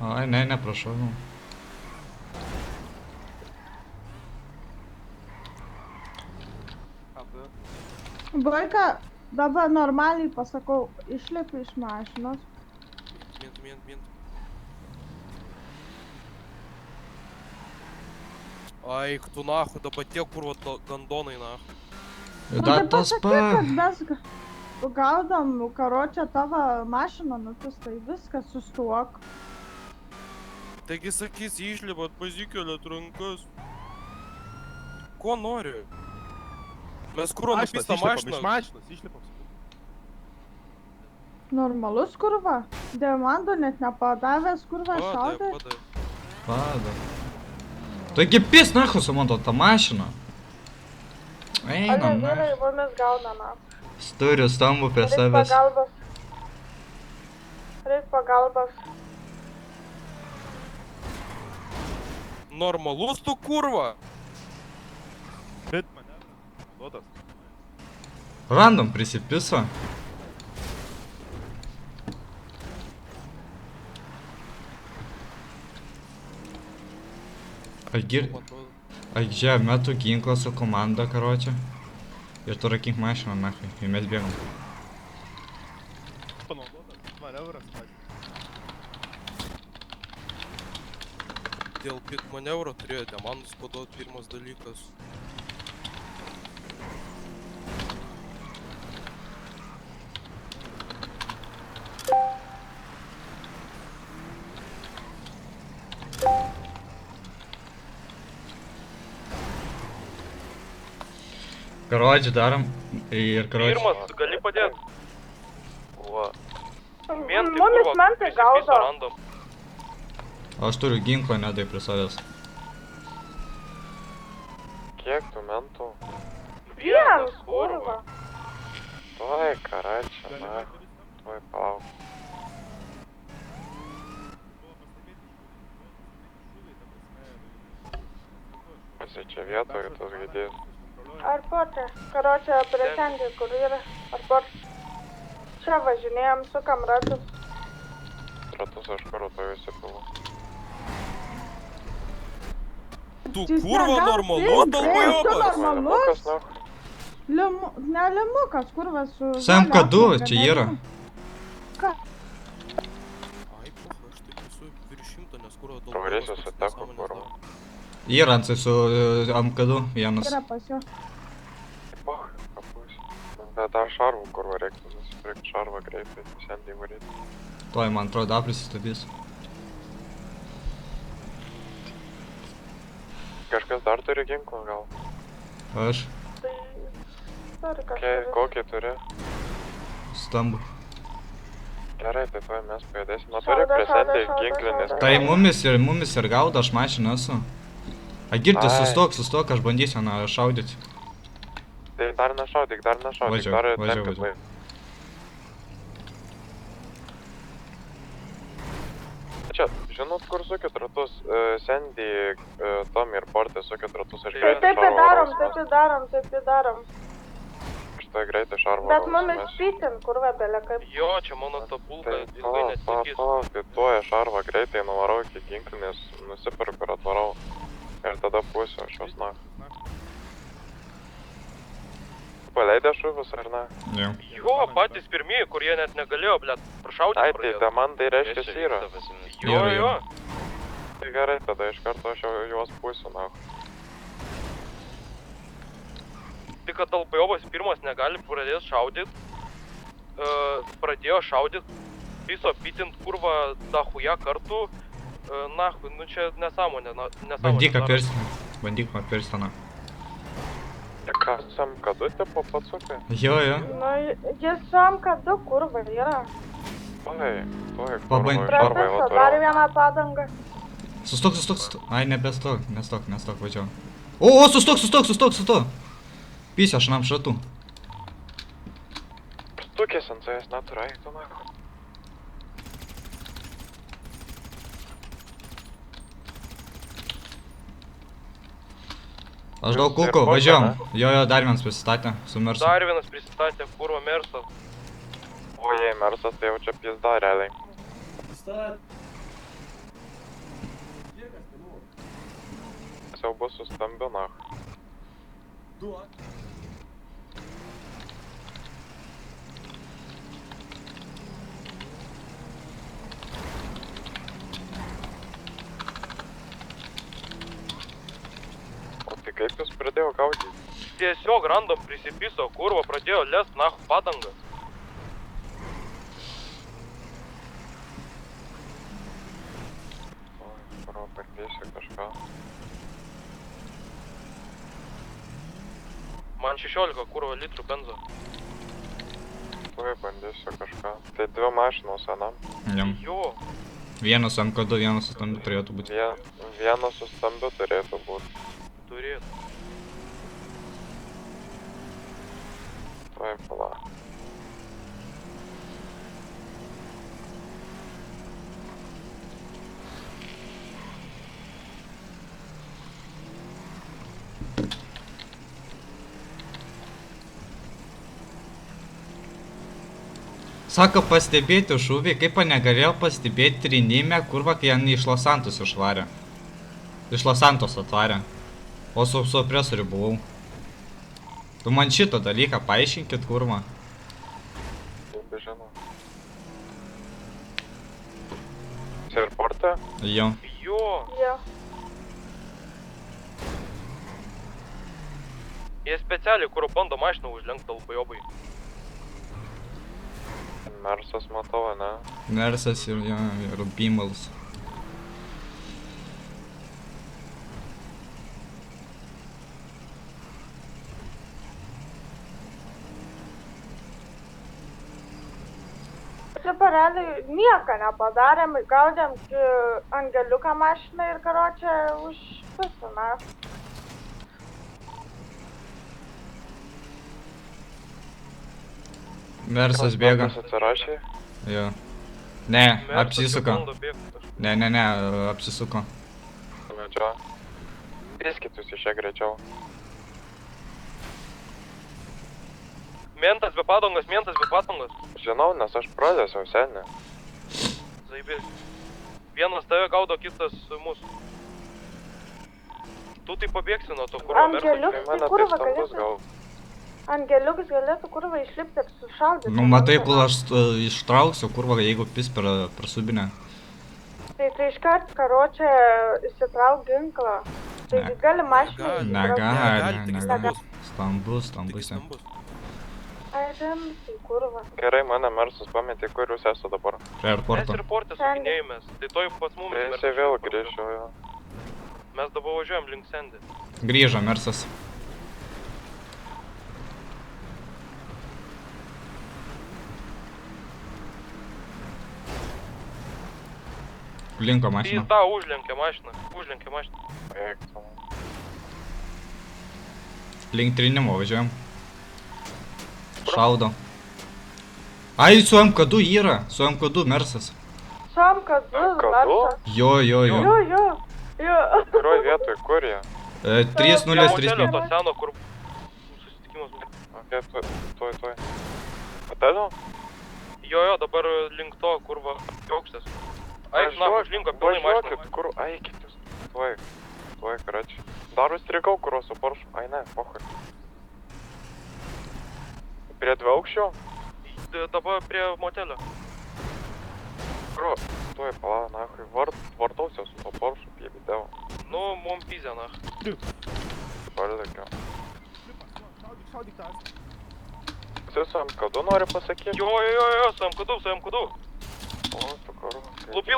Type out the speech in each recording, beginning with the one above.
Ai, ne, prašau. Vaiką dabar normaliai pasakau, išlipi iš mašinos. Мент. Ай, их tu nahui, dabar tie kurva gandonai nahui. Nu Da tai tas pasakyk, kad pa. mes gaudom, karočią tavo mašiną, nu tai viskas, sustuok. Taigi sakys, išlipat, pasikeliat rankas. Ko nori? Mes kurva nupistą mašiną. Iš mašinos, išlipam. Normalus kurva. Diamando net nepadavęs kurva šaudė. Pada. Taigi pis nahu sumonto tą mašiną. Einam, na. Vyrai, mumis gaunama. Turiu stambų prie savęs. Reik pagalbos. Normalus tu kurva. Bet manevras. Duotas. Random prisipiso. Ai, žiūrėjau, metu ginklą su komanda, karočią. Ir tu rakink mašiną, nahai. Ir mes bėgam. Panaudotas manevras. Dėl pik manevro turėjo demandus paduoti pirmas dalykas. Karočią darom. Ir karočią. Pirmas, gali padėti. Va. Mumis mentai gaudo. Random. Aš turiu ginklą, nedai prie savęs. Kiek tu mentų? Vienas, kurva. Tuoj, karačia, na. Tuoj, palauk. Visi čia vietoje, tas gaidės. Arporte, karočią pretendė, kur yra. Arporte. Čia važinėjom, sukam ratus. Ratus aš kartu visi pilu. Tu kurva normalus, dalbojobas. Normalus. Ne limukas, kurva su... SMK2 čia yra. Ką? Ai, puha, aš taip esu virš 100, nes kurva dalbojobas. Progresijos ateko kurva. Įrancai su MK2 vienas. Yra pas jo. Pah, kapus. Bet dar šarvų kurva reiktų nusipirkti šarvą greitai, sendį varyti. Tuoj, man atrodo, dar prisistatys. Kažkas dar turi ginklą gal? Aš. Kokį turi? Stambų. Gerai, tai tuoj mes pajudėsim. Na turi presendį ginklinis. Tai mumis ir gaudo, aš mašiną esu. Agirti, sustok, aš bandysiu šaudyti. Tai dar nešaudyk, Važiuoju. Čia, žinot, kur sukit ratus, Sandy, Tom ir Portė sukit ratus, aš Tai greitai taip šarvo ir darom. Štai greitai šarvo Bet mumis pytin, kurva belė kaip. Jo, čia mano ta pulka, Tai ilgai nesakys. palauk, tai tuoj šarvą greitai nuvarau iki ginklinės, nusipirku ir atvarau. Ir tada pusiu aš jos nach. Paleidė šuvus ar ne? Jo. Jo, patys pirmieji, kurie net negalėjo, blėt, prašaudyti. Ai, tai demandai reiškia yra. Jo. Tai gerai, tada iš karto aš jau juos pusiu nach. Tik kad dalbojobas pirmas negali pradėti šaudyti. Pradėjo šaudyti, viso pitint kurva dahuja kartu. Nahui, nu čia nesąmonė, Bandyk apirsti, na. Kas MK2 tipo patsukai? Jo. Nu, jis sam, kad du kurva yra. Tuoj, Pabandyk. Prasisa, dar vieną padangą. Sustok. Ai, nebestok, nestok, važiuoju. O, sustok. Pysė, aš nam šatu. Stukės ant savęs natūrai, tu nach. Aš daug kulko, važiuojam. Jo, dar vienas prisistatė, su Mersu. Dar vienas prisistatė kurva Mersas. O jei Mersas, tai jau čia pizda realiai. jau bus su stambiu, na. O tai kaip jūs pradėjo gaudyti? Tiesiog random prisipiso, kurva pradėjo lest nahu padangas. Oi, kurva, bandysiu kažką. Man 16 kurva litrų benzo. Tuoj bandysiu kažką. Tai 2 mašinos, ane? Jam. Jo, Vienas MK2, vienas su stambiu turėtų būti. Vienas su stambiu turėtų būti. turėtų. Tuoj, pala. Sako pastebėti šūvį, kaip negalėjau pastebėti trinime, kurva, kai ją iš Los Santos išvarė. Iš Los Santos atvarė. O su opresoriu buvau. Tu man šitą dalyką paaiškinkit, kurva. Taip, žinau. Airporte? Jo. Jo, Jo. jie specialiai, kur bando mašiną užlenkti dalbajobai. Mersas matau, ne? Nersas ir jo, ir Bimals. Čia realiai nieko nepadarėm, gaudėm angeliuką mašiną ir karočią už visą, na. Mersas bėga. Atsirašė? Jo. Ne, Mersas apsisuko. jau bando bėgt. Ne, apsisuko. Medžio. Piskit jūs iš čia greičiau. Mentas be padangos. Žinau, nes aš pradėsiu senį. Zaibės. Vienas tave gaudo, kitas mūsų. Tu tai pabėgsi nuo to, kur Angeliukas, Tai tai mane tai kurva stambus galėtų, gal. angeliukas galėtų kurva išlipti ir sušaudyti. Nu, matai, kol aš ištrauksiu, kurva, jeigu pis per subinę. Tai iškart karočią įsitrauk ginklą. Tai Ne. gali mašiną Negali. Stambus jam. Ai, rimtai, kurva. Gerai, mane Mersas pametė, kur jūs esate dabar. Prie Mes airporto. ir portė sukinėjomės. Tai toj pas mumis. Jisai vėl grįžo, jo. Mes dabar važiuojam link Sandy. Grįžo Mersas. Linko mašina. Pizda užlenkė mašiną. Eik, tu. Link trinimo važiuojam. Šaudo. Ai, su MK2 yra. Su MK2 Mersas. Šom, kad du, Kad du? Mersas. Jo. Jo. Kurioj vietoj, kur jie? 3035. To seno, kur susitikimas buvo. Ok, tuoj. Atėdu? Jo, dabar link to, kur va, aukštas. Eik, na, užlinko pilnai mašiną. Važiuokit, kur, eikit jūs. Tuoj, karačiai. Dar užstrikau, kur su Porsche. Ai ne, pohai. Prie dviaukščio? Dabar prie motelio. Kur? Tuoj, pala, nahui. Vartausiu su to Porsche, pėbidėjau. Nu, mum pizė, na. Pardėkiau. Šaudyk tą. Jūs su MK2 nori pasakyti? Jo, su MKD. O, tu kur? Lupi.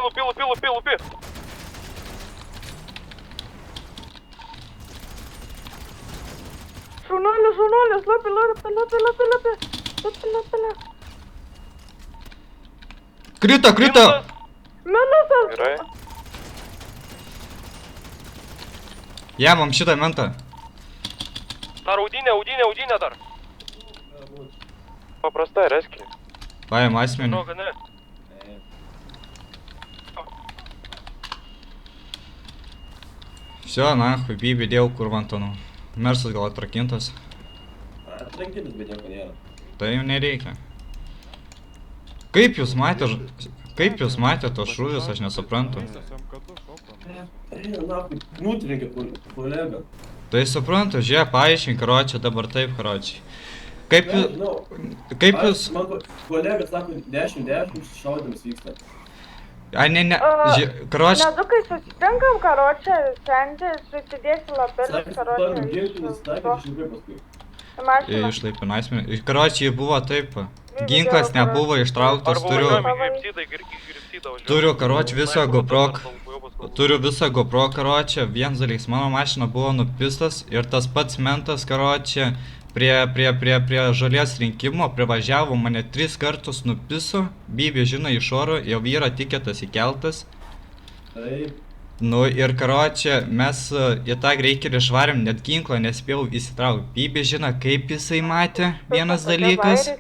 Šaunuolis, lapi. Krito! Minusas. Gerai. Jamam šitą mentą. Dar audinė dar. Paprastai, reskiai. Paėm asmenį. Žinau, kad ne. Все, nahui, bibi dėjau kurvantonų. Mersas gal atrakintas. Atrankinis, bet nieko nėra. Tai jau nereikia. Kaip jūs matėte tos šūvius, aš nesuprantu. Nahui, nutrenkė kolegą. Tai suprantu, žiūrėk, paaiškink, karočią, dabar taip, karočią. Kaip, Nežinau. kaip jūs... Man kolega sako, 10-10 šaudimas vyksta. Ai, ne, karočią... Nedukai susitinkam, karočią, sendį, susidėsi lapelis, Sakė, ginklų nusitaikė, išlikai paskui. Mašina. Išlaipina asmenį. Karočią, buvo taip. Ginklas nebuvo ištrauktas, turiu, karočią, visą GoPro. Turiu visą GoPro, karočią, vienas dalykas, mano mašina buvo nupistas ir tas pats mentas, karočią, prie žolės rinkimo privažiavo mane 3 kartus nupiso, Bibi žino iš oro, jau yra tiketas įkeltas. Taip. Nu ir karočią, mes į tą greikelį išvarėm, net ginklą nespėjau įsitraukti. Bibi žino, kaip jisai matė, vienas dalykas.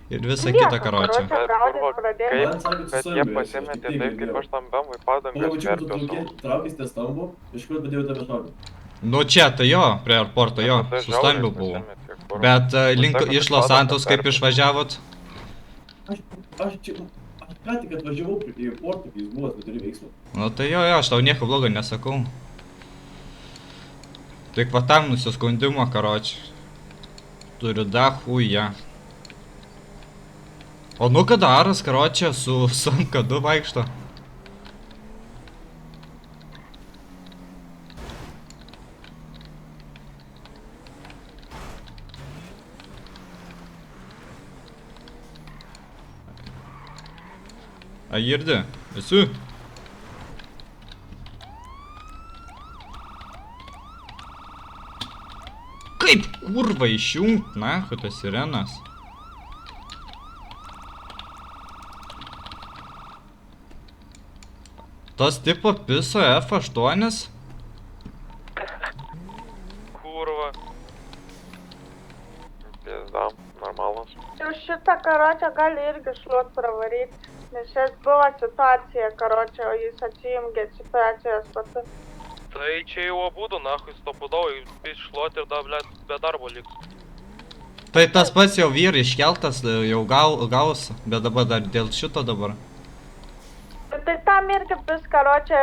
Ir visa kita, karočią. Bet jie pasimetė taip, kaip aš tam bemui padangas verpiau. Traukėsi stambu, iš kur padėjau tave šaudyti. Nu čia, tai jo, prie airporto jo, su stambiu buvo. Bet link iš Los Santos kaip išvažiavot? Aš ką tik atvažiavau į portą, kai jis buvo, neturi veiksmų. Nu tai jo, aš tau nieko blogo nesakau. Tik va tam nusiskundimo, karočią. Turiu dahuja. O nu kada Aras, karočią, su MK2 vaikšto? Ai, girdi? Esu? Kaip kurva išjungt, nahui tas sirenas? Tas tipo piso F8? Kurva. Pėsdam, normalus. Jau šitą karočią gali irgi šluot pravaryti. Nes šias buvo situacija, karočią, o jis atsijungė situacijos patu. Tai čia jau abudu, nahui, stopudau, iššluoti ir dar, blėt, be darbo liks. Tai tas pats jau vyrai iškeltas, jau gaus, bet dabar dar dėl šito dabar. Tai tam irgi bus, karočią,